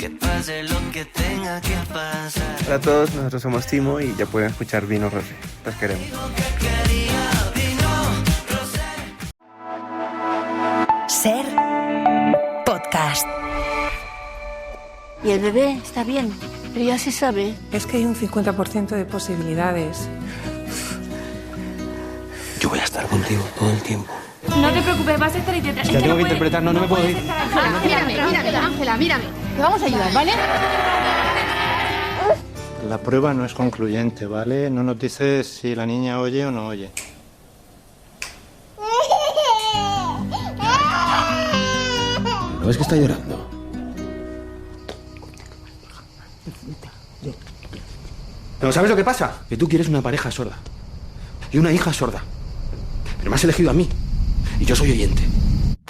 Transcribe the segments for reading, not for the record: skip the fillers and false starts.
que pase lo que tenga que pasar. Hola a todos, nosotros somos Timo y ya pueden escuchar Vino Rosé. Los queremos. Ser podcast. Y el bebé está bien, pero ya se sabe. Es que hay un 50% de posibilidades. Yo voy a estar contigo todo el tiempo. No te preocupes, vas a estar ahí. Ya tengo que interpretar, no me puedo ir. Mírame, Ángela, mírame. Te vamos a ayudar, ¿vale? La prueba no es concluyente, ¿vale? No nos dice si la niña oye o no oye. ¿No ves que está llorando? ¿Pero sabes lo que pasa? Que tú quieres una pareja sorda y una hija sorda. Pero me has elegido a mí y yo soy oyente.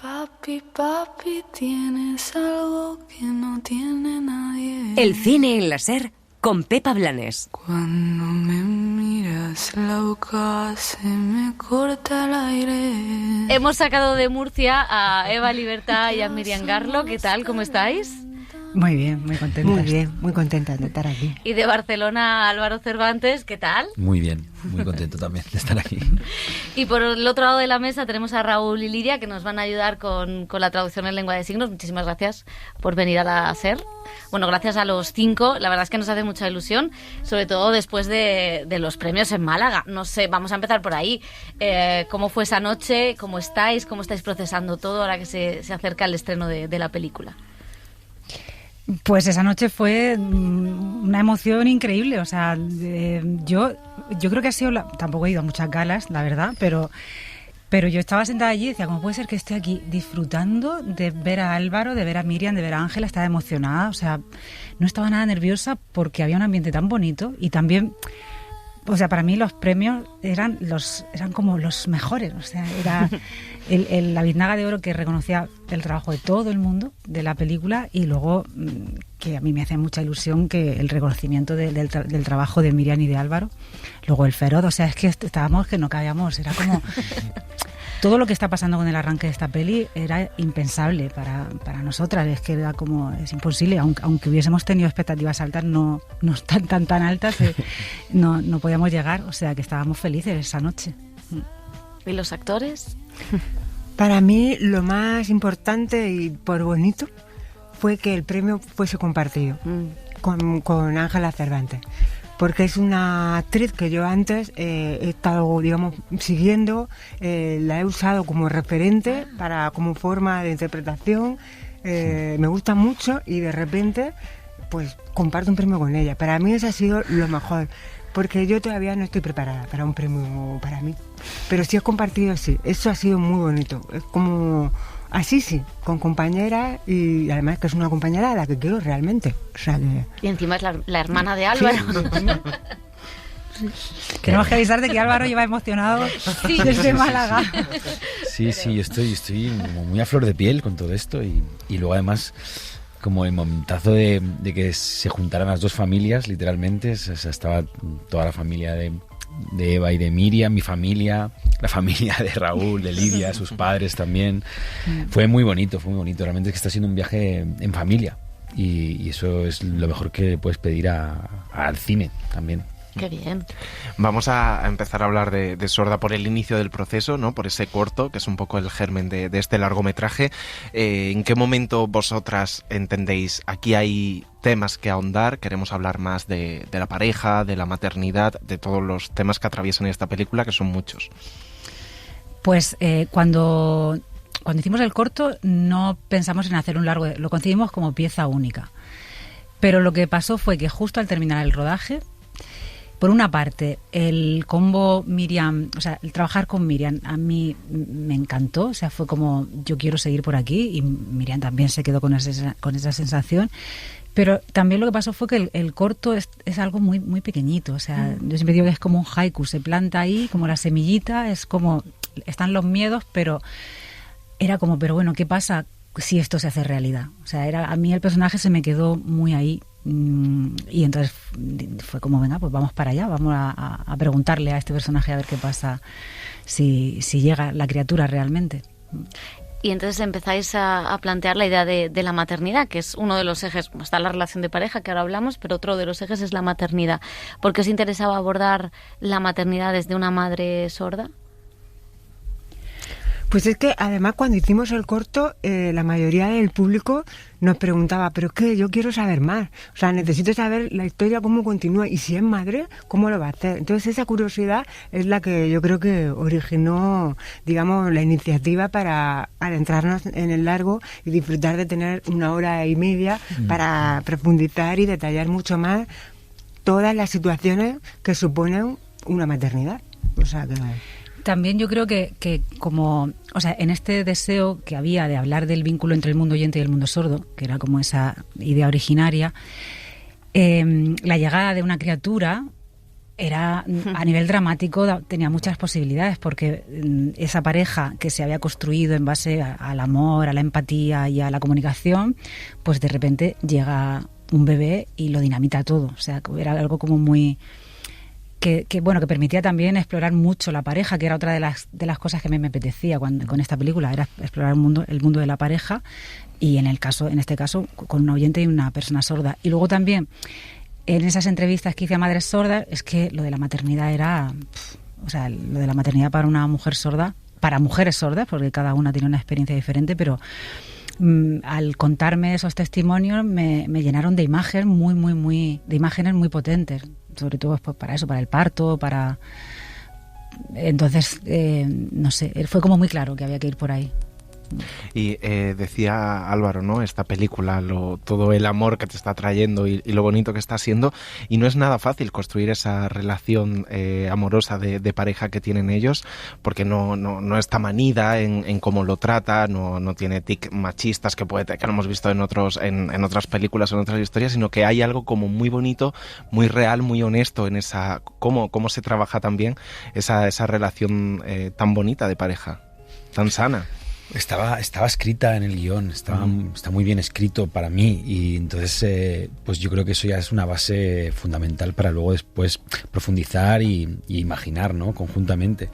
Papi, papi, tienes algo que no tiene nadie. El cine en la Ser con Pepa Blanes. Cuando me miras la boca se me corta el aire. Hemos sacado de Murcia a Eva Libertad y a Miriam Garlo. ¿Qué tal? ¿Cómo estáis? Muy bien, muy contenta. Muy bien, muy contenta de estar aquí. Y de Barcelona, Álvaro Cervantes. ¿Qué tal? Muy bien, muy contento también de estar aquí. Y por el otro lado de la mesa tenemos a Raúl y Lidia, que nos van a ayudar con la traducción en lengua de signos. Muchísimas gracias por venir a la SER. Bueno, gracias a los 5. La verdad es que nos hace mucha ilusión, sobre todo después de los premios en Málaga. No sé, vamos a empezar por ahí. ¿Cómo fue esa noche? ¿Cómo estáis? ¿Cómo estáis procesando todo ahora que se acerca el estreno de la película? Pues esa noche fue una emoción increíble. O sea, yo creo que ha sido... Tampoco he ido a muchas galas, la verdad, pero yo estaba sentada allí y decía, ¿cómo puede ser que esté aquí disfrutando de ver a Álvaro, de ver a Miriam, de ver a Ángela? Estaba emocionada, o sea, no estaba nada nerviosa porque había un ambiente tan bonito y también... O sea, para mí los premios eran como los mejores. O sea, era la Biznaga de Oro que reconocía el trabajo de todo el mundo de la película y luego que a mí me hace mucha ilusión que el reconocimiento del trabajo de Miriam y de Álvaro. Luego el Feroz, o sea, es que estábamos que no cabíamos. Era como... Todo lo que está pasando con el arranque de esta peli era impensable para nosotras, es que era como, es imposible, aunque hubiésemos tenido expectativas altas, no tan altas, no podíamos llegar, o sea que estábamos felices esa noche. ¿Y los actores? Para mí lo más importante y por bonito fue que el premio fuese compartido con Ángela Cervantes. Porque es una actriz que yo antes he estado, digamos, siguiendo, la he usado como referente como forma de interpretación, me gusta mucho y de repente pues comparto un premio con ella. Para mí eso ha sido lo mejor, porque yo todavía no estoy preparada para un premio para mí, pero si es compartido, sí, eso ha sido muy bonito, es como... Así sí, con compañera y además que es una compañera a la que quiero realmente. O sea que... Y encima es la hermana de Álvaro. Sí. Tenemos que avisar de que Álvaro lleva emocionado desde Málaga. Sí, estoy muy a flor de piel con todo esto y luego además como el momentazo de que se juntaran las dos familias, literalmente, o sea, estaba toda la familia de Eva y de Miriam, mi familia, la familia de Raúl, de Lidia, sus padres también. Fue muy bonito, realmente es que está siendo un viaje en familia y eso es lo mejor que puedes pedir al cine también. Qué bien. Vamos a empezar a hablar de Sorda por el inicio del proceso, ¿no? Por ese corto, que es un poco el germen de este largometraje. ¿En qué momento vosotras entendéis aquí hay temas que ahondar? Queremos hablar más de la pareja, de la maternidad, de todos los temas que atraviesan esta película, que son muchos. Pues cuando hicimos el corto no pensamos en hacer un largo, lo concebimos como pieza única. Pero lo que pasó fue que justo al terminar el rodaje, por una parte, el combo Miriam, o sea, el trabajar con Miriam a mí me encantó, o sea, fue como yo quiero seguir por aquí y Miriam también se quedó con esa sensación. Pero también lo que pasó fue que el corto es algo muy, muy pequeñito, o sea, yo siempre digo que es como un haiku, se planta ahí como la semillita, es como, están los miedos, pero era como, pero bueno, ¿qué pasa si esto se hace realidad? O sea, a mí el personaje se me quedó muy ahí. Y entonces fue como, venga, pues vamos para allá, vamos a preguntarle a este personaje a ver qué pasa si llega la criatura realmente. y entonces empezáis a plantear la idea de la maternidad, que es uno de los ejes. Está la relación de pareja, que ahora hablamos, pero otro de los ejes es la maternidad. ¿Por qué os interesaba abordar la maternidad desde una madre sorda? Pues es que además cuando hicimos el corto, la mayoría del público nos preguntaba, pero es que yo quiero saber más, o sea, necesito saber la historia, cómo continúa, y si es madre, cómo lo va a hacer. Entonces esa curiosidad es la que yo creo que originó, digamos, la iniciativa para adentrarnos en el largo y disfrutar de tener 1 hora y media para profundizar y detallar mucho más todas las situaciones que suponen una maternidad. O sea, que... También yo creo que como, o sea, en este deseo que había de hablar del vínculo entre el mundo oyente y el mundo sordo, que era como esa idea originaria, la llegada de una criatura era, a nivel dramático, tenía muchas posibilidades, porque esa pareja que se había construido en base al amor, a la empatía y a la comunicación, pues de repente llega un bebé y lo dinamita todo. O sea, era algo como muy... Que permitía también explorar mucho la pareja, que era otra de las cosas que me apetecía con esta película, era explorar el mundo de la pareja, y en este caso con un oyente y una persona sorda. Y luego también en esas entrevistas que hice a madres sordas, es que lo de la maternidad era, o sea, lo de la maternidad para una mujer sorda, para mujeres sordas, porque cada una tiene una experiencia diferente, pero al contarme esos testimonios me llenaron de imágenes de imágenes muy potentes, sobre todo pues, para eso, para el parto, entonces no sé, fue como muy claro que había que ir por ahí. Y decía Álvaro, ¿no? Esta película, todo el amor que te está trayendo y lo bonito que está siendo, y no es nada fácil construir esa relación amorosa de pareja que tienen ellos, porque no está manida en cómo lo trata, no tiene tic machistas que lo hemos visto en otras películas o en otras historias, sino que hay algo como muy bonito, muy real, muy honesto en esa cómo se trabaja también esa relación tan bonita de pareja, tan sana. Estaba escrita en el guión, está muy bien escrito para mí, y entonces pues yo creo que eso ya es una base fundamental para luego después profundizar y imaginar, ¿no? Conjuntamente.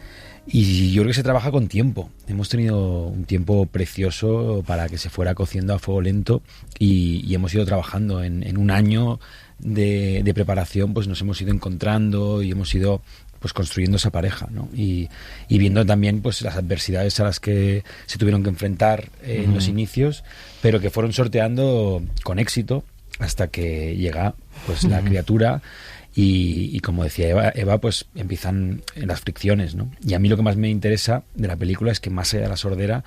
Y yo creo que se trabaja con tiempo. Hemos tenido un tiempo precioso para que se fuera cociendo a fuego lento, y hemos ido trabajando en un año de preparación, pues nos hemos ido encontrando y hemos ido pues construyendo esa pareja, ¿no? Y viendo también pues las adversidades a las que se tuvieron que enfrentar en los inicios, pero que fueron sorteando con éxito hasta que llega pues la criatura, y como decía Eva, pues empiezan las fricciones, ¿no? Y a mí lo que más me interesa de la película es que, más allá de la sordera,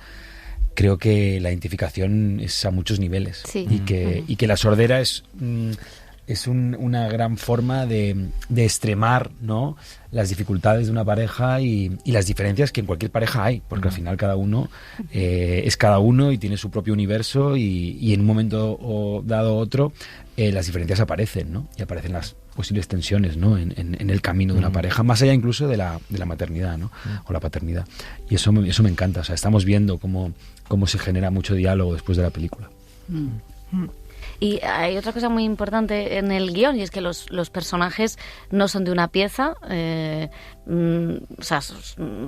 creo que la identificación es a muchos niveles, sí. y que la sordera es una gran forma de extremar, ¿no?, las dificultades de una pareja y las diferencias que en cualquier pareja hay, porque al final cada uno es cada uno y tiene su propio universo, y en un momento dado otro las diferencias aparecen, ¿no? Y aparecen las posibles tensiones, ¿no?, en el camino de una pareja, más allá incluso de la maternidad, ¿no?, o la paternidad. Y eso me encanta. O sea, estamos viendo cómo se genera mucho diálogo después de la película. Y hay otra cosa muy importante en el guión, y es que los personajes no son de una pieza, o sea,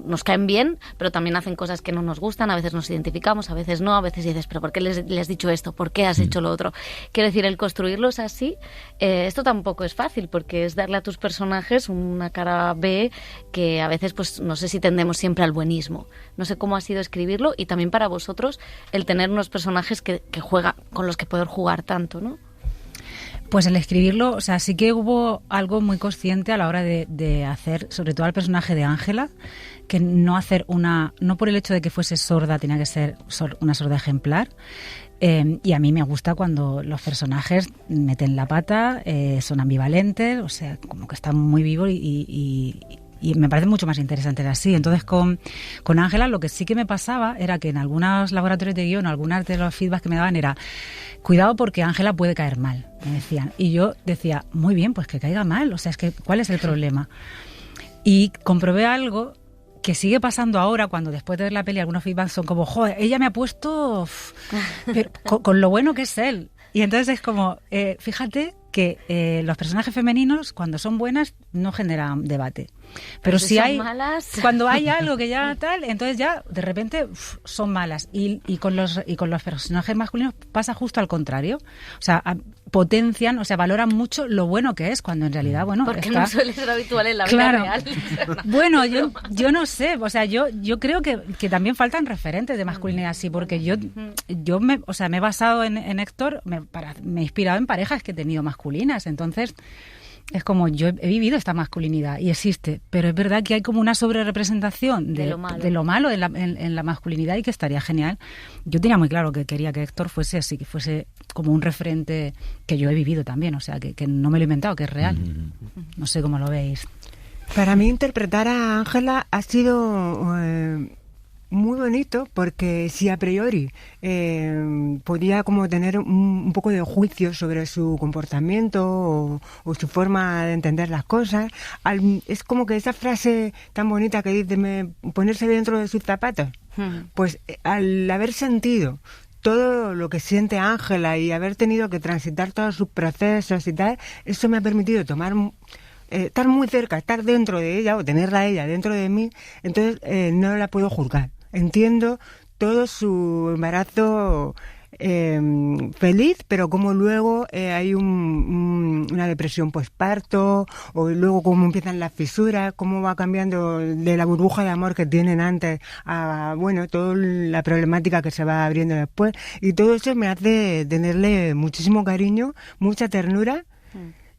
nos caen bien, pero también hacen cosas que no nos gustan, a veces nos identificamos, a veces no, a veces dices, pero ¿por qué le has dicho esto? ¿Por qué has hecho lo otro? Quiero decir, el construirlos así, esto tampoco es fácil, porque es darle a tus personajes una cara B que a veces, pues no sé si tendemos siempre al buenismo. No sé cómo ha sido escribirlo, y también para vosotros el tener unos personajes que juegan, con los que poder jugar tanto, ¿no? Pues el escribirlo, o sea, sí que hubo algo muy consciente a la hora de hacer, sobre todo al personaje de Ángela, que no por el hecho de que fuese sorda, tenía que ser una sorda ejemplar. Y a mí me gusta cuando los personajes meten la pata, son ambivalentes, o sea, como que están muy vivos y me parece mucho más interesante así. Entonces con Ángela lo que sí que me pasaba era que en algunos laboratorios de guión, algunas de los feedbacks que me daban era: cuidado porque Ángela puede caer mal, me decían. Y yo decía, muy bien, pues que caiga mal, o sea, es que ¿cuál es el problema? Y comprobé algo que sigue pasando ahora, cuando después de ver la peli algunos feedbacks son como, joder, ella me ha puesto pero, con lo bueno que es él. Y entonces es como, fíjate que los personajes femeninos, cuando son buenas, no generan debate. Pero si son hay malas. cuando hay algo que ya tal, entonces ya de repente son malas. Y con los personajes masculinos pasa justo al contrario. O sea, potencian, o sea, valoran mucho lo bueno que es, cuando en realidad, bueno, porque está... no suele ser habitual en la vida real. Bueno, yo no sé, o sea, yo creo que también faltan referentes de masculinidad así, porque yo me he basado en Héctor, me he inspirado en parejas que he tenido masculinas, entonces es como yo he vivido esta masculinidad y existe, pero es verdad que hay como una sobrerepresentación de lo malo en la masculinidad, y que estaría genial. Yo tenía muy claro que quería que Héctor fuese así, que fuese como un referente que yo he vivido también, o sea, que no me lo he inventado, que es real. No sé cómo lo veis. Para mí interpretar a Ángela ha sido muy bonito, porque si a priori podía como tener un poco de juicio sobre su comportamiento o su forma de entender las cosas, es como que esa frase tan bonita que dice ponerse dentro de sus zapatos, pues al haber sentido todo lo que siente Ángela y haber tenido que transitar todos sus procesos y tal, eso me ha permitido estar muy cerca, estar dentro de ella o tenerla a ella dentro de mí. Entonces no la puedo juzgar. Entiendo todo su embarazo feliz, pero como luego hay una depresión posparto, o luego cómo empiezan las fisuras, cómo va cambiando de la burbuja de amor que tienen antes a, bueno, toda la problemática que se va abriendo después. Y todo eso me hace tenerle muchísimo cariño, mucha ternura.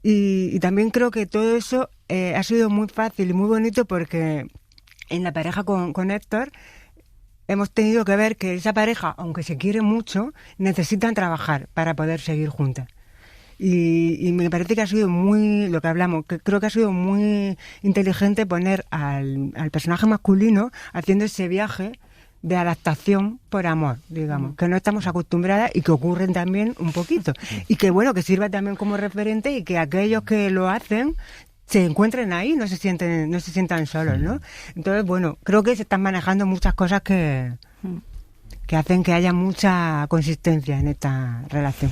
Y también creo que todo eso ha sido muy fácil y muy bonito, porque en la pareja con Héctor hemos tenido que ver que esa pareja, aunque se quiere mucho, necesitan trabajar para poder seguir juntas. Y me parece que ha sido lo que hablamos, que creo que ha sido muy inteligente poner al personaje masculino haciendo ese viaje de adaptación por amor, digamos, que no estamos acostumbradas y que ocurren también un poquito. Y que bueno, que sirva también como referente, y que aquellos que lo hacen se encuentren ahí, no se sientan solos, ¿no? Entonces, bueno, creo que se están manejando muchas cosas que hacen que haya mucha consistencia en esta relación.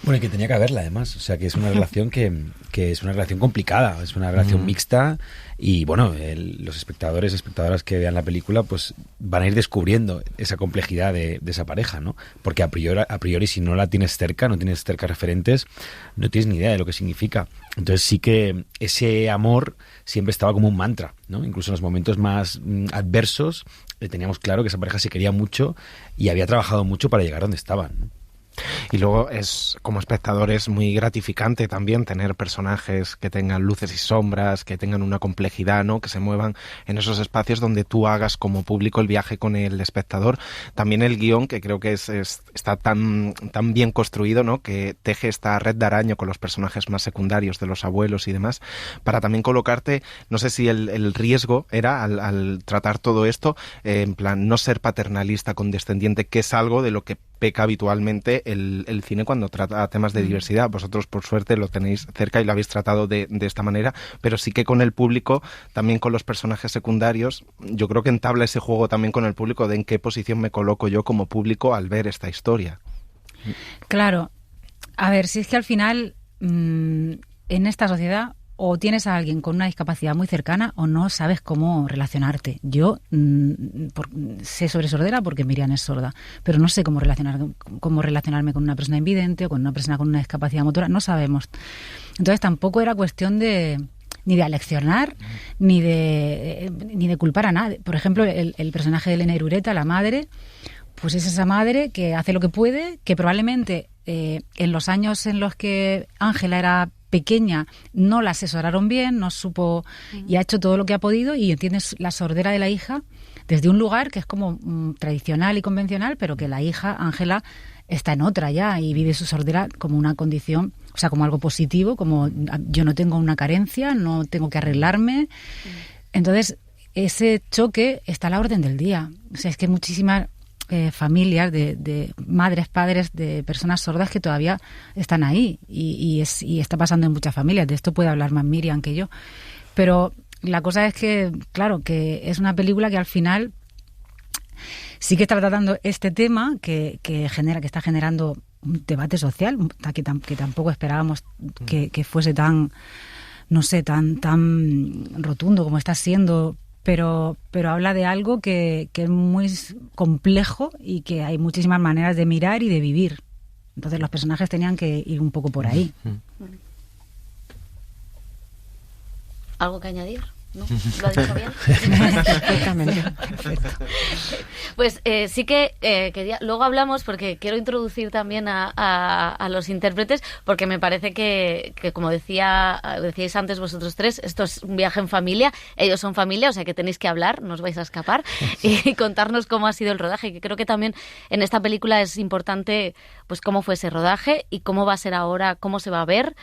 Bueno, y que tenía que haberla, además. O sea, que es una relación que es una relación complicada, es una relación mixta, y bueno, los espectadoras que vean la película pues van a ir descubriendo esa complejidad de esa pareja, ¿no? Porque a priori si no la tienes cerca, no tienes cerca referentes, no tienes ni idea de lo que significa. Entonces sí que ese amor siempre estaba como un mantra, ¿no? Incluso en los momentos más adversos teníamos claro que esa pareja se quería mucho y había trabajado mucho para llegar donde estaban, ¿no? Y luego es, como espectador, es muy gratificante también tener personajes que tengan luces y sombras, que tengan una complejidad, ¿no? Que se muevan en esos espacios donde tú hagas como público el viaje con el espectador. También el guión, que creo que está tan bien construido, ¿no? Que teje esta red de araña con los personajes más secundarios de los abuelos y demás, para también colocarte, no sé si el riesgo era al tratar todo esto, en plan no ser paternalista, condescendiente, que es algo de lo que peca habitualmente el cine cuando trata temas de diversidad. Vosotros, por suerte, lo tenéis cerca y lo habéis tratado de esta manera, pero sí que con el público, también con los personajes secundarios, yo creo que entabla ese juego también con el público de en qué posición me coloco yo como público al ver esta historia. Claro. A ver, si es que al final en esta sociedad o tienes a alguien con una discapacidad muy cercana o no sabes cómo relacionarte. Yo sé sobre sordera porque Miriam es sorda, pero no sé cómo relacionarme con una persona invidente o con una persona con una discapacidad motora. No sabemos. Entonces tampoco era cuestión ni de aleccionar, ni de culpar a nadie. Por ejemplo, el personaje de Elena Irureta, la madre, pues es esa madre que hace lo que puede, que probablemente en los años en los que Ángela era pequeña no la asesoraron bien, no supo, y ha hecho todo lo que ha podido, y entiendes la sordera de la hija desde un lugar que es como tradicional y convencional, pero que la hija, Ángela, está en otra ya y vive su sordera como una condición, o sea, como algo positivo, como yo no tengo una carencia, no tengo que arreglarme. Entonces, ese choque está a la orden del día. O sea, es que muchísimas familias de madres, padres de personas sordas que todavía están ahí y está pasando en muchas familias. De esto puede hablar más Miriam que yo, pero la cosa es que, claro, que es una película que al final sí que está tratando este tema que está generando un debate social que tampoco esperábamos que fuese tan, no sé, tan rotundo como está siendo, pero habla de algo que es muy complejo y que hay muchísimas maneras de mirar y de vivir. Entonces los personajes tenían que ir un poco por ahí. ¿Algo que añadir? ¿No? ¿Lo has dicho bien? Perfectamente. Perfecto. Pues sí que quería... Luego hablamos, porque quiero introducir también a los intérpretes, porque me parece que como decíais antes vosotros tres, esto es un viaje en familia, ellos son familia, o sea que tenéis que hablar, no os vais a escapar, y contarnos cómo ha sido el rodaje, que creo que también en esta película es importante pues cómo fue ese rodaje y cómo va a ser ahora, cómo se va a ver,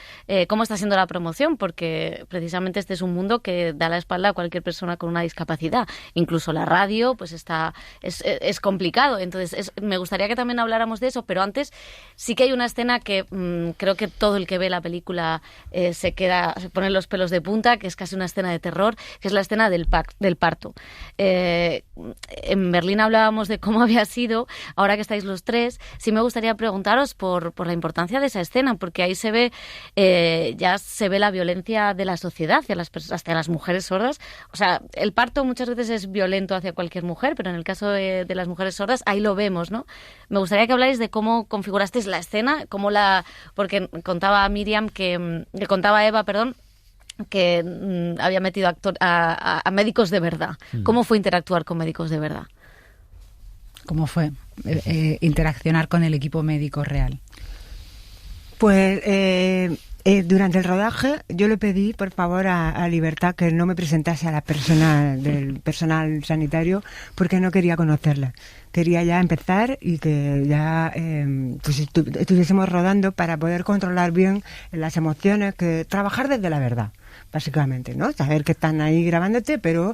cómo está siendo la promoción, porque precisamente este es un mundo que da la espalda a cualquier persona con una discapacidad. Incluso la radio pues es complicado. Entonces me gustaría que también habláramos de eso, pero antes sí que hay una escena que creo que todo el que ve la película se pone los pelos de punta, que es casi una escena de terror, que es la escena del parto. En Berlín hablábamos de cómo había sido. Ahora que estáis los tres, sí me gustaría preguntaros por la importancia de esa escena, porque ahí se ve ya se ve la violencia de la sociedad hacia las mujeres sordas. O sea, el parto muchas veces es violento hacia cualquier mujer, pero en el caso de las mujeres sordas ahí lo vemos, ¿no? Me gustaría que habláis de cómo configurasteis la escena, porque contaba Miriam contaba Eva, que había metido a médicos de verdad. ¿Cómo fue interactuar con médicos de verdad? ¿Cómo fue interaccionar con el equipo médico real? Pues durante el rodaje yo le pedí, por favor, a Libertad que no me presentase a la persona del personal sanitario porque no quería conocerla. Quería ya empezar y que ya pues estuviésemos rodando para poder controlar bien las emociones, que trabajar desde la verdad, básicamente, ¿no? Saber que están ahí grabándote, pero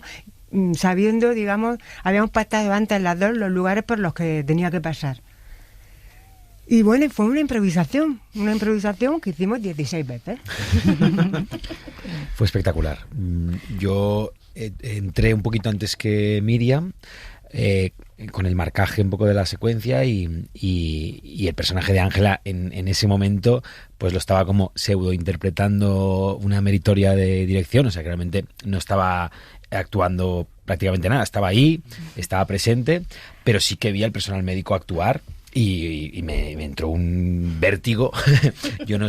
sabiendo, digamos, habíamos pactado antes las dos los lugares por los que tenía que pasar. Y bueno, fue una improvisación que hicimos 16 veces. Fue espectacular. Yo entré un poquito antes que Miriam, con el marcaje un poco de la secuencia y el personaje de Ángela en ese momento pues lo estaba como pseudo interpretando una meritoria de dirección, o sea que realmente no estaba actuando prácticamente nada, estaba ahí, estaba presente, pero sí que vi al personal médico actuar. Y me entró un vértigo. Yo no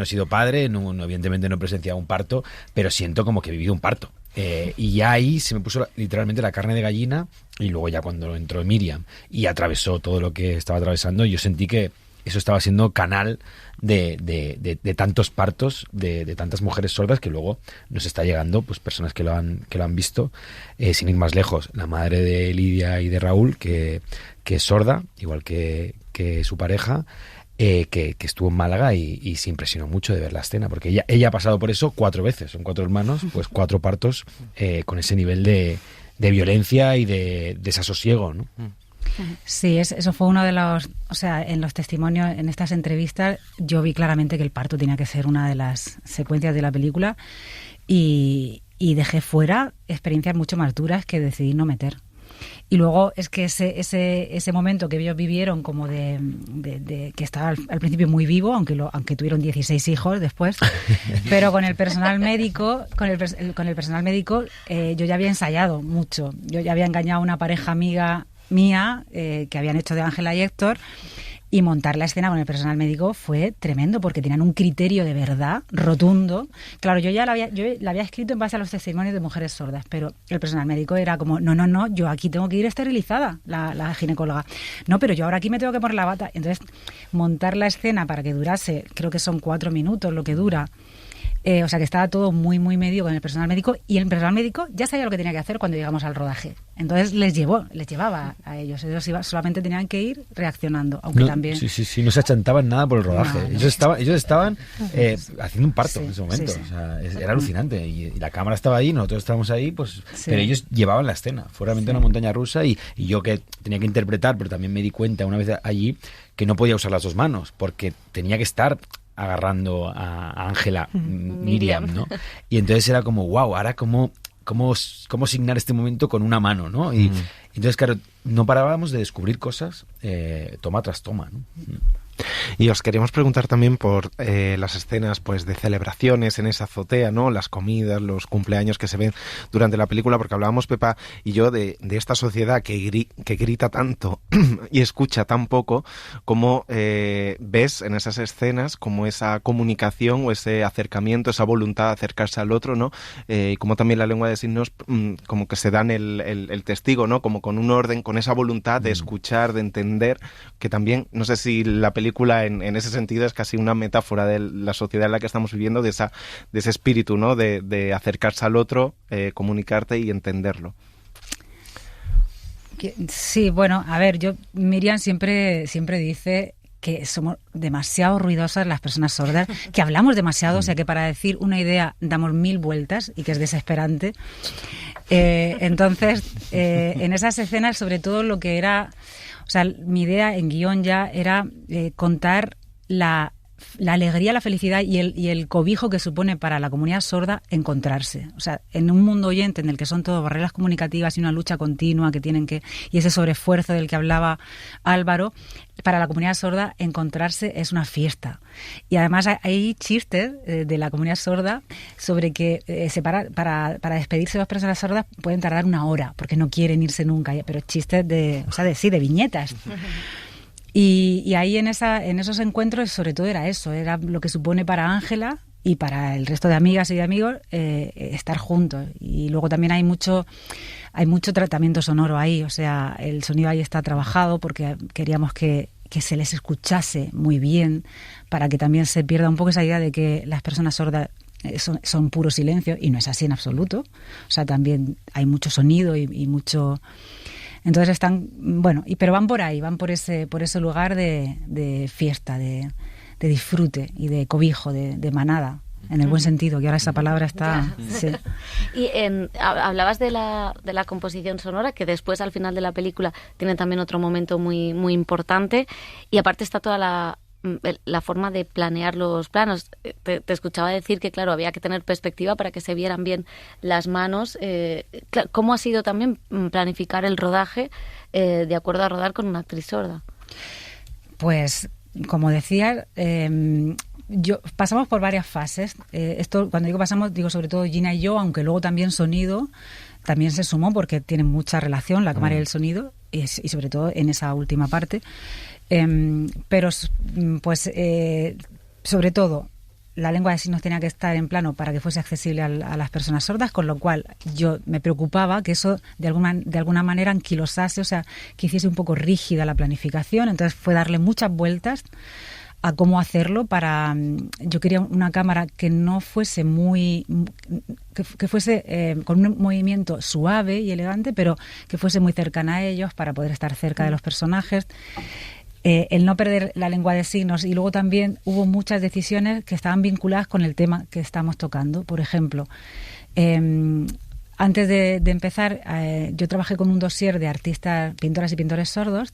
he sido padre, evidentemente no he presenciado un parto, pero siento como que he vivido un parto. Y ya ahí se me puso literalmente la carne de gallina, y luego ya cuando entró Miriam y atravesó todo lo que estaba atravesando, yo sentí que eso estaba siendo canal de tantos partos, de tantas mujeres sordas, que luego nos está llegando pues personas que lo han visto, sin ir más lejos. La madre de Lidia y de Raúl, que es sorda, igual que su pareja, que estuvo en Málaga y se impresionó mucho de ver la escena, porque ella ha pasado por eso 4 veces, son 4 hermanos, pues 4 partos con ese nivel de violencia y de desasosiego, ¿no? Sí, eso fue uno de los... O sea, en los testimonios, en estas entrevistas, yo vi claramente que el parto tenía que ser una de las secuencias de la película y dejé fuera experiencias mucho más duras que decidí no meter. Y luego es que ese momento que ellos vivieron como de que estaba al principio muy vivo, aunque tuvieron 16 hijos después, pero con el personal médico, yo ya había ensayado mucho. Yo ya había engañado a una pareja amiga mía que habían hecho de Ángela y Héctor, y montar la escena con el personal médico fue tremendo porque tenían un criterio de verdad rotundo. Claro, yo la había escrito en base a los testimonios de mujeres sordas, pero el personal médico era como, no, yo aquí tengo que ir esterilizada, la ginecóloga. No, pero yo ahora aquí me tengo que poner la bata. Entonces, montar la escena para que durase, creo que son 4 minutos lo que dura. O sea que estaba todo muy, muy medio con el personal médico, y el personal médico ya sabía lo que tenía que hacer cuando llegamos al rodaje. Entonces les llevaba a ellos. Ellos solamente tenían que ir reaccionando, aunque también... Sí, no se achantaban nada por el rodaje. No. Ellos estaban haciendo un parto en ese momento. Sí. O sea, era alucinante. Y la cámara estaba ahí, nosotros estábamos ahí, pues pero ellos llevaban la escena. Fue realmente una montaña rusa, y yo que tenía que interpretar, pero también me di cuenta una vez allí que no podía usar las 2 manos, porque tenía que estar agarrando a Ángela, Miriam, ¿no? Y entonces era como, wow, ahora cómo signar este momento con una mano, ¿no? Y entonces, claro, no parábamos de descubrir cosas toma tras toma, ¿no? Y os queríamos preguntar también por las escenas pues de celebraciones en esa azotea, ¿no? Las comidas, los cumpleaños que se ven durante la película, porque hablábamos Pepa y yo de esta sociedad que grita tanto y escucha tan poco, como ves en esas escenas como esa comunicación o ese acercamiento, esa voluntad de acercarse al otro, ¿no? Y como también la lengua de signos como que se dan el testigo, ¿no? Como con un orden, con esa voluntad de escuchar, de entender, que también, no sé si la película en ese sentido es casi una metáfora de la sociedad en la que estamos viviendo, de ese espíritu, ¿no? De acercarse al otro, comunicarte y entenderlo. Sí, bueno, a ver, Miriam siempre dice que somos demasiado ruidosas las personas sordas, que hablamos demasiado, o sea que para decir una idea damos 1000 vueltas y que es desesperante. Entonces, en esas escenas, sobre todo lo que era... O sea, mi idea en guión ya era contar la alegría, la felicidad y el cobijo que supone para la comunidad sorda encontrarse. O sea, en un mundo oyente en el que son todo barreras comunicativas y una lucha continua que tienen que... Y ese sobreesfuerzo del que hablaba Álvaro, para la comunidad sorda encontrarse es una fiesta. Y además hay chistes de la comunidad sorda sobre que para despedirse de las personas sordas pueden tardar 1 hora porque no quieren irse nunca, pero chistes de viñetas. Y ahí en esos encuentros sobre todo era eso, era lo que supone para Ángela y para el resto de amigas y de amigos estar juntos. Y luego también hay mucho tratamiento sonoro ahí, o sea, el sonido ahí está trabajado porque queríamos que se les escuchase muy bien, para que también se pierda un poco esa idea de que las personas sordas son puro silencio, y no es así en absoluto. O sea, también hay mucho sonido y mucho... Entonces están, bueno, pero van por ahí, van por ese lugar de fiesta, de disfrute y de cobijo, de manada, en el buen sentido, que ahora esa palabra está... Sí. Y hablabas de la composición sonora, que después al final de la película tiene también otro momento muy, muy importante, y aparte está toda la forma de planear los planos. Te escuchaba decir que, claro, había que tener perspectiva para que se vieran bien las manos. ¿Cómo ha sido también planificar el rodaje de acuerdo a rodar con una actriz sorda? Pues, como decía, pasamos por varias fases. Esto, cuando digo pasamos, digo sobre todo Gina y yo, aunque luego también sonido también se sumó porque tienen mucha relación, la cámara y el sonido, y sobre todo en esa última parte. Pero pues sobre todo la lengua de signos tenía que estar en plano para que fuese accesible a las personas sordas, con lo cual yo me preocupaba que eso de alguna manera anquilosase, o sea, que hiciese un poco rígida la planificación. Entonces fue darle muchas vueltas a cómo hacerlo. Yo quería una cámara que no fuese que fuese con un movimiento suave y elegante, pero que fuese muy cercana a ellos para poder estar cerca de los personajes. El no perder la lengua de signos, y luego también hubo muchas decisiones que estaban vinculadas con el tema que estamos tocando. Por ejemplo, antes de empezar, yo trabajé con un dossier de artistas, pintoras y pintores sordos,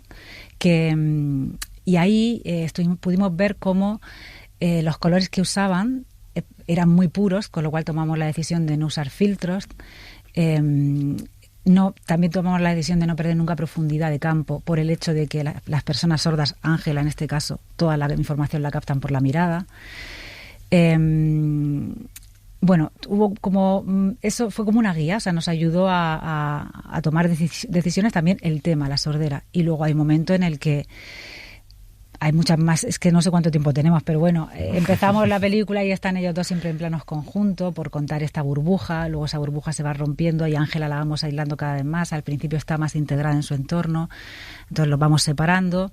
y ahí pudimos ver cómo los colores que usaban eran muy puros, con lo cual tomamos la decisión de no usar filtros. También tomamos la decisión de no perder nunca profundidad de campo, por el hecho de que las personas sordas, Ángela en este caso, toda la información la captan por la mirada. Bueno, eso fue como una guía, o sea, nos ayudó a tomar decisiones también el tema, la sordera. Y luego hay un momento en el que hay muchas más, es que no sé cuánto tiempo tenemos, pero bueno, empezamos la película y están ellos dos siempre en planos conjuntos por contar esta burbuja, luego esa burbuja se va rompiendo y Ángela la vamos aislando cada vez más, al principio está más integrada en su entorno, entonces los vamos separando,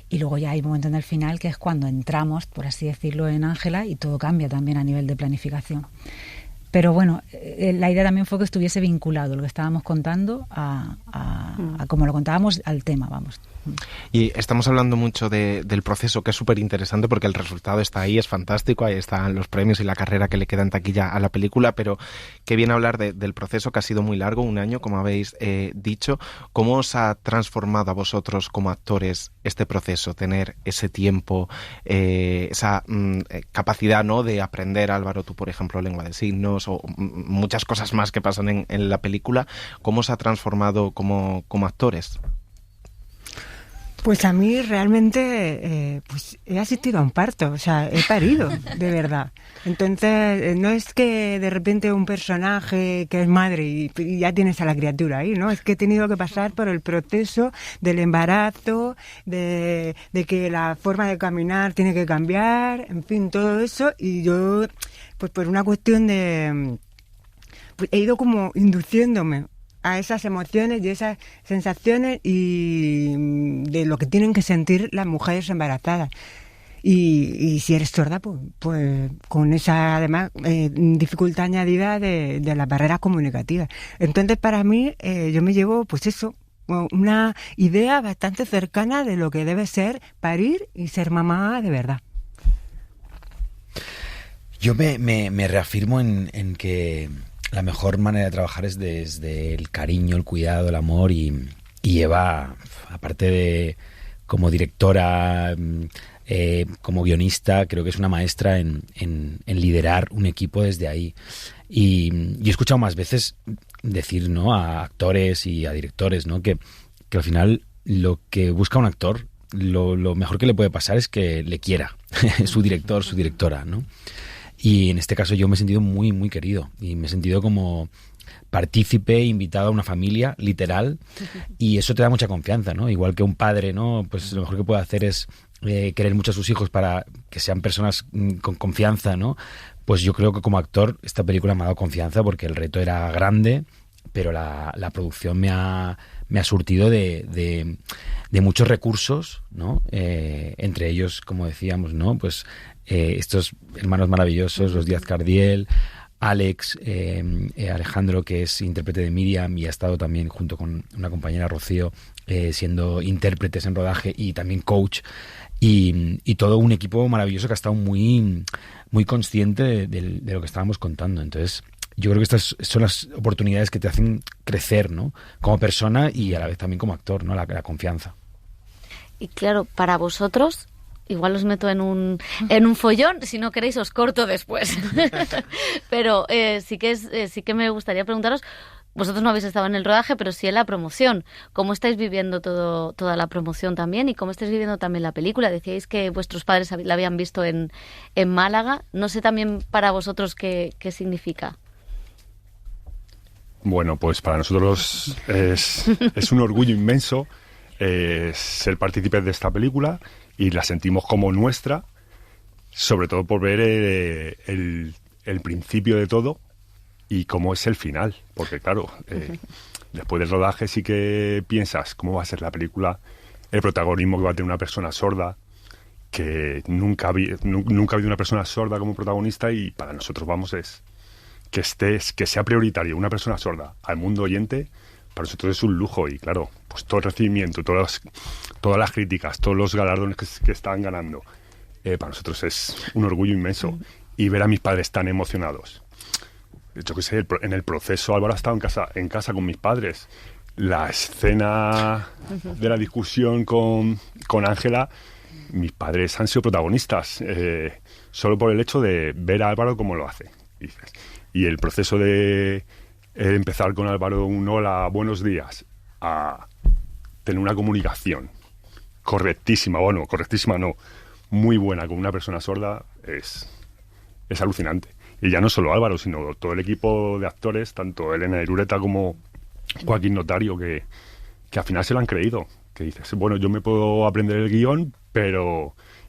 y luego ya hay un momento en el final que es cuando entramos, por así decirlo, en Ángela, y todo cambia también a nivel de planificación. Pero bueno, la idea también fue que estuviese vinculado lo que estábamos contando a como lo contábamos, al tema, vamos. Y estamos hablando mucho del proceso, que es súper interesante porque el resultado está ahí, es fantástico, ahí están los premios y la carrera que le queda en taquilla a la película, pero qué bien hablar del proceso, que ha sido muy largo, 1 año, como habéis dicho. ¿Cómo os ha transformado a vosotros como actores este proceso, tener ese tiempo, esa capacidad, ¿no?, de aprender, Álvaro, tú por ejemplo, lengua de signos, o muchas cosas más que pasan en la película? ¿Cómo os ha transformado como actores? Pues a mí realmente pues he asistido a un parto, o sea, he parido, de verdad. Entonces, no es que de repente un personaje que es madre y ya tienes a la criatura ahí, ¿no? Es que he tenido que pasar por el proceso del embarazo, de que la forma de caminar tiene que cambiar, en fin, todo eso. Y yo, pues por una cuestión de... Pues he ido como induciéndome a esas emociones y esas sensaciones y de lo que tienen que sentir las mujeres embarazadas. Y si eres sorda, pues con esa, además, dificultad añadida de las barreras comunicativas. Entonces, para mí, yo me llevo, pues eso, una idea bastante cercana de lo que debe ser parir y ser mamá de verdad. Yo me reafirmo en que la mejor manera de trabajar es desde el cariño, el cuidado, el amor y Eva, aparte de como directora, como guionista, creo que es una maestra en liderar un equipo desde ahí. Y he escuchado más veces decir, ¿no?, a actores y a directores, ¿no?, que al final lo que busca un actor, lo mejor que le puede pasar es que le quiera su director, su directora, ¿no? Y en este caso yo me he sentido muy, muy querido y me he sentido como partícipe, invitado a una familia, literal, y eso te da mucha confianza, ¿no? Igual que un padre, ¿no? Pues lo mejor que puede hacer es querer mucho a sus hijos para que sean personas con confianza, ¿no? Pues yo creo que como actor esta película me ha dado confianza porque el reto era grande, pero la producción me ha surtido de muchos recursos, ¿no? Entre ellos, como decíamos, ¿no?, pues estos hermanos maravillosos, los Díaz Cardiel, Alex, Alejandro, que es intérprete de Miriam y ha estado también junto con una compañera, Rocío, siendo intérpretes en rodaje y también coach, y todo un equipo maravilloso que ha estado muy, muy consciente de lo que estábamos contando. Entonces, yo creo que estas son las oportunidades que te hacen crecer, ¿no?, como persona y a la vez también como actor, ¿no?, la confianza. Y claro, para vosotros, igual os meto en un follón, si no queréis os corto después. Pero sí que me gustaría preguntaros, vosotros no habéis estado en el rodaje, pero sí en la promoción. ¿Cómo estáis viviendo toda la promoción también? ¿Y cómo estáis viviendo también la película? Decíais que vuestros padres la habían visto en Málaga. No sé también para vosotros qué significa. Bueno, pues para nosotros es un orgullo inmenso ser partícipes de esta película y la sentimos como nuestra, sobre todo por ver el principio de todo y cómo es el final, porque claro, después del rodaje sí que piensas cómo va a ser la película, el protagonismo que va a tener una persona sorda, que nunca ha habido una persona sorda como protagonista, y para nosotros que sea prioritario una persona sorda al mundo oyente. Para nosotros es un lujo y claro, pues todo el recibimiento, todas las críticas, todos los galardones que están ganando, para nosotros es un orgullo inmenso. Y ver a mis padres tan emocionados. Yo que sé, en el proceso Álvaro ha estado en casa con mis padres. La escena de la discusión con Ángela, mis padres han sido protagonistas, solo por el hecho de ver a Álvaro cómo lo hace. Y el proceso de empezar con Álvaro un hola, buenos días, a tener una comunicación correctísima no, muy buena con una persona sorda, es alucinante. Y ya no solo Álvaro, sino todo el equipo de actores, tanto Elena Irureta como Joaquín Notario, que al final se lo han creído. Que dices, bueno, yo me puedo aprender el guión,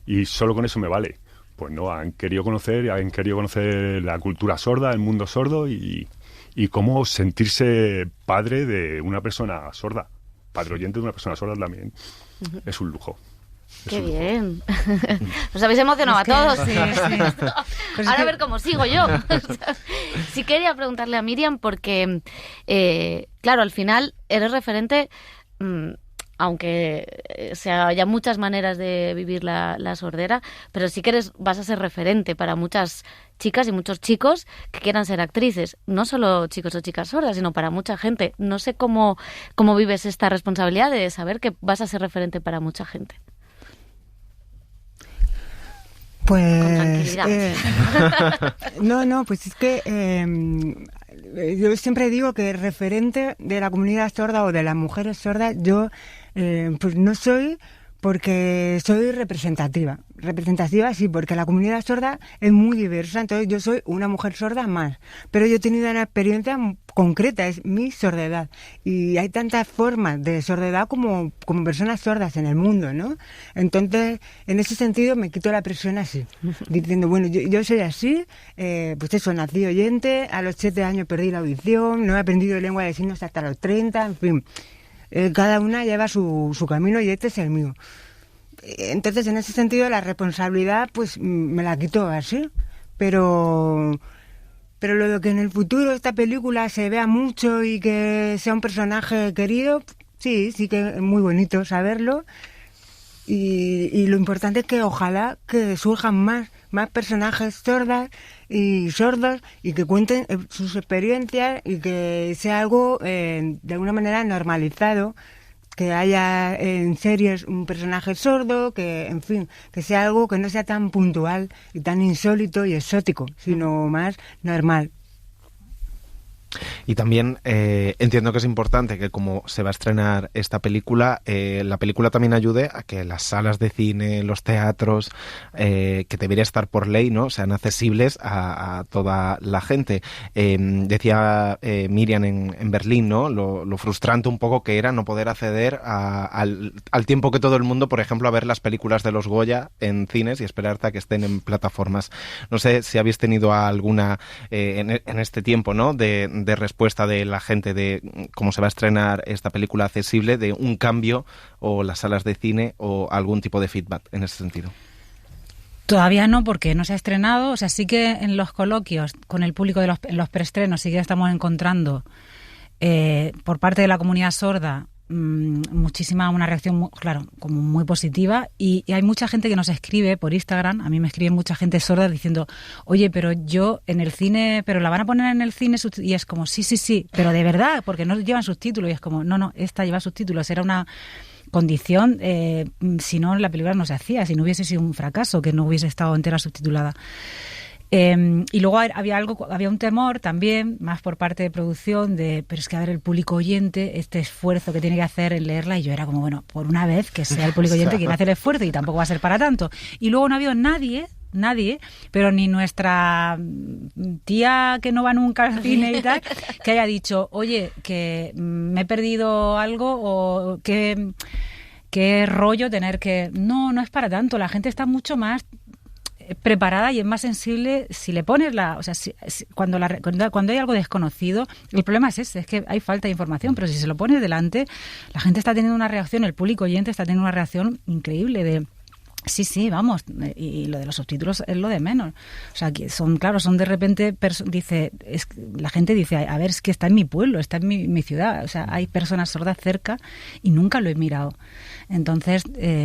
y solo con eso me vale. Pues no, han querido conocer la cultura sorda, el mundo sordo y cómo sentirse padre de una persona sorda, padre oyente de una persona sorda también. Es un lujo. ¡Qué bien! Nos habéis emocionado a todos. Sí. Ahora a ver cómo sigo yo. Sí quería preguntarle a Miriam porque, claro, al final eres referente, aunque haya muchas maneras de vivir la sordera, pero sí que vas a ser referente para muchas chicas y muchos chicos que quieran ser actrices. No solo chicos o chicas sordas, sino para mucha gente. No sé cómo vives esta responsabilidad de saber que vas a ser referente para mucha gente. Pues con tranquilidad. No, pues es que yo siempre digo que referente de la comunidad sorda o de las mujeres sordas, yo pues no soy, porque soy representativa. Representativa sí, porque la comunidad sorda es muy diversa, entonces yo soy una mujer sorda más, pero yo he tenido una experiencia concreta, es mi sordedad. Y hay tantas formas de sordedad como personas sordas en el mundo, ¿no? Entonces, en ese sentido me quito la presión así, diciendo, bueno, yo soy así, pues eso, nací oyente, a los 7 años perdí la audición, no he aprendido lengua de signos hasta los 30, en fin. Cada una lleva su camino y este es el mío. Entonces, en ese sentido, la responsabilidad, pues, me la quito así. Pero lo de que en el futuro esta película se vea mucho y que sea un personaje querido, sí que es muy bonito saberlo. Y lo importante es que ojalá que surjan más personajes sordas y sordos y que cuenten sus experiencias y que sea algo de alguna manera normalizado, que haya en series un personaje sordo, que en fin, que sea algo que no sea tan puntual y tan insólito y exótico, sino más normal. Y también entiendo que es importante que como se va a estrenar esta película, la película también ayude a que las salas de cine, los teatros, que debería estar por ley, ¿no?, sean accesibles a toda la gente. Decía Miriam en Berlín, ¿no?, lo frustrante un poco que era no poder acceder al tiempo que todo el mundo, por ejemplo, a ver las películas de los Goya en cines y esperar hasta que estén en plataformas. No sé si habéis tenido alguna en este tiempo, ¿no?, de respuesta de la gente de cómo se va a estrenar esta película accesible, de un cambio o las salas de cine o algún tipo de feedback en ese sentido. Todavía no, porque no se ha estrenado. O sea, sí que en los coloquios con el público en los preestrenos sí que estamos encontrando por parte de la comunidad sorda una reacción, claro, como muy positiva, y hay mucha gente que nos escribe por Instagram. A mí me escribe mucha gente sorda diciendo, oye, pero yo en el cine, pero la van a poner en el cine, y es como, sí, pero de verdad, porque no llevan subtítulos, y es como, no, esta lleva subtítulos, era una condición, si no la película no se hacía, si no hubiese sido un fracaso, que no hubiese estado entera subtitulada. Y luego había un temor también, más por parte de producción, pero es que a ver, el público oyente, este esfuerzo que tiene que hacer en leerla, y yo era como, bueno, por una vez que sea el público oyente quien hace el esfuerzo, y tampoco va a ser para tanto. Y luego no ha habido nadie, pero ni nuestra tía que no va nunca al cine y tal, que haya dicho, oye, que me he perdido algo, o qué rollo tener que... No es para tanto, la gente está mucho más preparada y es más sensible si le pones cuando hay algo desconocido. El problema es ese, es que hay falta de información, pero si se lo pones delante, la gente está teniendo una reacción, el público oyente está teniendo una reacción increíble de sí, vamos, y lo de los subtítulos es lo de menos. O sea, que son de repente, la gente dice, a ver, es que está en mi pueblo, está en mi ciudad, o sea, hay personas sordas cerca y nunca lo he mirado. Entonces,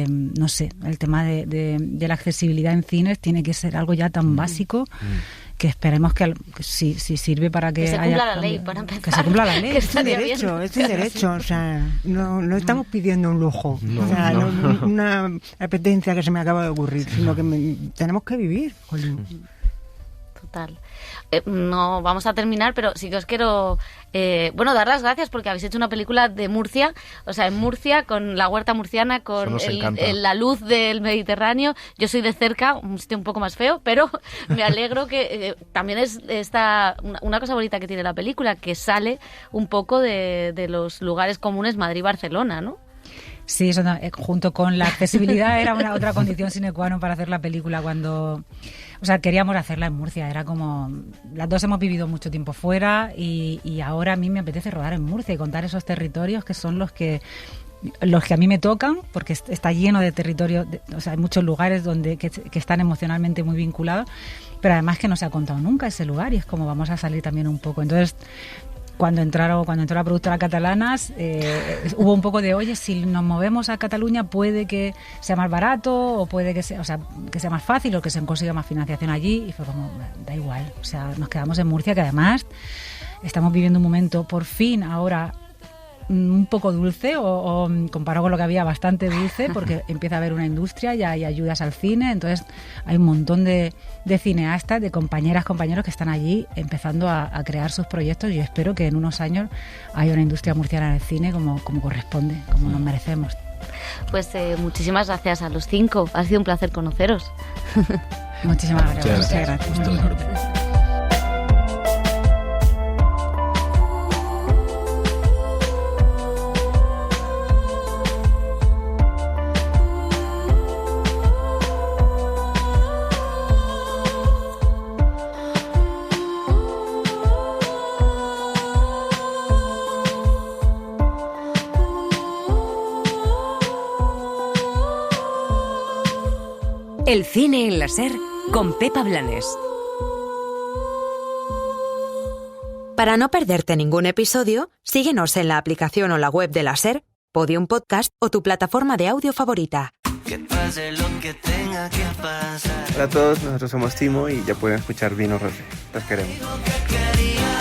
no sé, el tema de la accesibilidad en cines tiene que ser algo ya tan básico que esperemos que si sirve para que se cumpla la ley, para empezar. Que se cumpla la ley. Es un derecho, o sea, no estamos pidiendo un lujo, una apetencia que se me acaba de ocurrir, sino que tenemos que vivir. Total. No vamos a terminar, pero sí que os quiero dar las gracias porque habéis hecho una película de Murcia, o sea, en Murcia, con la huerta murciana, con la luz del Mediterráneo. Yo soy de cerca, un sitio un poco más feo, pero me alegro que también es una cosa bonita que tiene la película, que sale un poco de los lugares comunes Madrid-Barcelona, ¿no? Sí, eso junto con la accesibilidad era otra condición sine qua non para hacer la película cuando... O sea, queríamos hacerla en Murcia, era como... Las dos hemos vivido mucho tiempo fuera y ahora a mí me apetece rodar en Murcia y contar esos territorios que son los que a mí me tocan, porque está lleno de territorios, o sea, hay muchos lugares que están emocionalmente muy vinculados, pero además que no se ha contado nunca ese lugar y es como vamos a salir también un poco. Entonces... Cuando entró la productora Catalanas, hubo un poco de, oye, si nos movemos a Cataluña puede que sea más barato o puede que sea más fácil o que se consiga más financiación allí. Y fue como, da igual, o sea, nos quedamos en Murcia, que además estamos viviendo un momento, por fin, ahora un poco dulce o comparado con lo que había, bastante dulce, porque empieza a haber una industria, ya hay ayudas al cine, entonces hay un montón de cineastas, de compañeros que están allí empezando a crear sus proyectos y espero que en unos años haya una industria murciana del cine como corresponde, como nos merecemos. Pues muchísimas gracias a los 5. Ha sido un placer conoceros. Muchísimas gracias. Muchas gracias. Todo enorme. El cine en la SER con Pepa Blanes. Para no perderte ningún episodio, síguenos en la aplicación o la web de la SER, Podium Podcast o tu plataforma de audio favorita. Que pase lo que tenga que pasar. Hola a todos, nosotros somos Timo y ya pueden escuchar Vino Rosé. Los queremos. Digo que quería